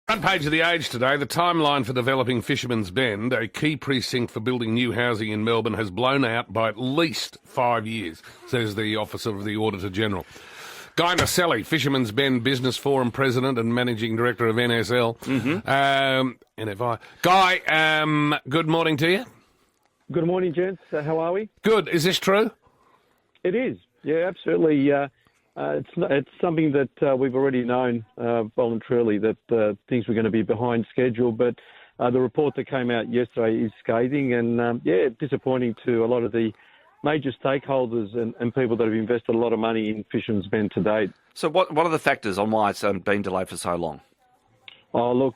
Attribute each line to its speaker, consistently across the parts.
Speaker 1: Front page of The Age today, the timeline for developing Fisherman's Bend, a key precinct for building new housing in Melbourne, has blown out by at least 5 years, says the Office of the Auditor-General. Guy Naselli, Fisherman's Bend Business Forum President and Managing Director of NSL. NFI. Guy, good morning to you.
Speaker 2: Good morning, gents. How are we?
Speaker 1: Good. Is this true?
Speaker 2: It is. Yeah, absolutely. It's something that we've already known voluntarily that things were going to be behind schedule, but the report that came out yesterday is scathing and, disappointing to a lot of the major stakeholders and people that have invested a lot of money in Fisherman's Bend to date.
Speaker 3: So what are the factors on why it's been delayed for so long?
Speaker 2: Oh, look,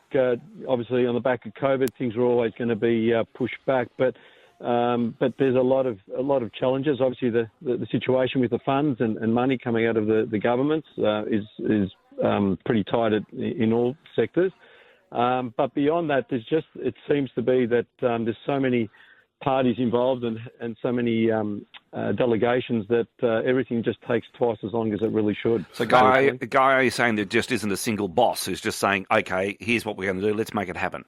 Speaker 2: obviously on the back of COVID, things were always going to be pushed back, but there's a lot of challenges. Obviously, the situation with the funds and money coming out of the governments is pretty tight in all sectors. But beyond that, it seems to be that there's so many parties involved and so many delegations that everything just takes twice as long as it really should.
Speaker 3: So, Guy, are you saying there just isn't a single boss who's just saying, okay, here's what we're going to do, let's make it happen?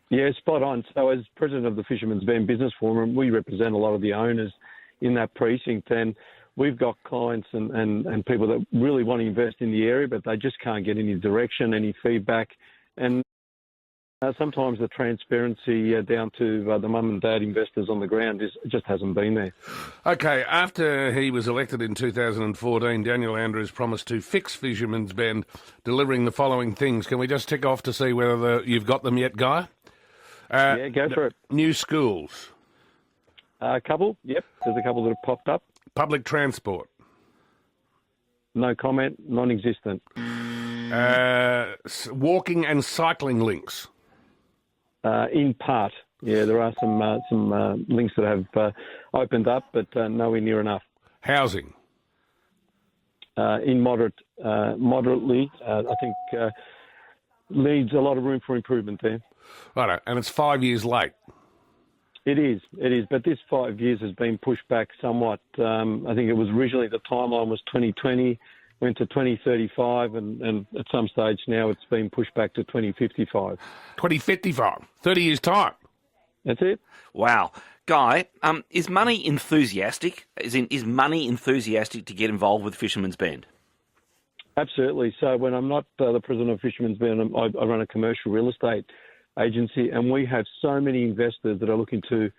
Speaker 2: Yeah, spot on. So as president of the Fisherman's Bend Business Forum, we represent a lot of the owners in that precinct, and we've got clients and people that really want to invest in the area, but they just can't get any direction, any feedback. And sometimes the transparency down to the mum and dad investors on the ground just hasn't been there.
Speaker 1: Okay, after he was elected in 2014, Daniel Andrews promised to fix Fisherman's Bend, delivering the following things. Can we just tick off to see whether you've got them yet, Guy?
Speaker 2: Yeah, go for it.
Speaker 1: New schools.
Speaker 2: A couple, yep. There's a couple that have popped up.
Speaker 1: Public transport.
Speaker 2: No comment, non-existent.
Speaker 1: Walking and cycling links.
Speaker 2: In part, yeah, there are some links that have opened up, but nowhere near enough.
Speaker 1: Housing.
Speaker 2: In moderately, I think needs a lot of room for improvement there.
Speaker 1: Right, and it's 5 years late.
Speaker 2: It is, but this 5 years has been pushed back somewhat. I think it was originally the timeline was 2020, went to 2035, and at some stage now it's been pushed back to 2055.
Speaker 1: 2055, 30 years' time.
Speaker 2: That's it.
Speaker 3: Wow. Guy, is money enthusiastic? Is money enthusiastic to get involved with Fisherman's Bend?
Speaker 2: Absolutely. So when I'm not the president of Fisherman's Bend, I run a commercial real estate agency, and we have so many investors that are looking to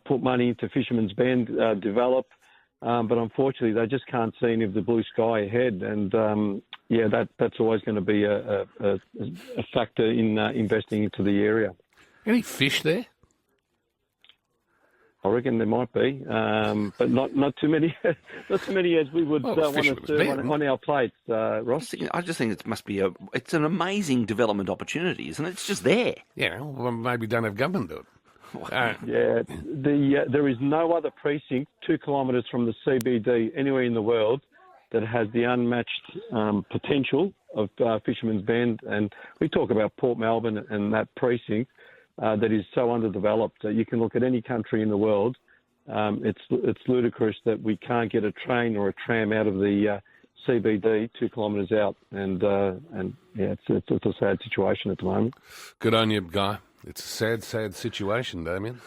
Speaker 2: put money into Fisherman's Bend, develop, but unfortunately they just can't see any of the blue sky ahead. And that's always going to be a factor in investing into the area.
Speaker 1: Any fish there?
Speaker 2: I reckon there might be, but not too many. Not too many as we would want to serve on our plates, Ross.
Speaker 3: I just think it's an amazing development opportunity, isn't it? It's just there.
Speaker 1: Yeah, well, maybe don't have government do it.
Speaker 2: There is no other precinct 2 kilometres from the CBD anywhere in the world that has the unmatched potential of Fisherman's Bend, and we talk about Port Melbourne and that precinct. That is so underdeveloped. You can look at any country in the world. It's ludicrous that we can't get a train or a tram out of the CBD 2 kilometres out, and it's a sad situation at the moment.
Speaker 1: Good on you, Guy. It's a sad, sad situation, Damien.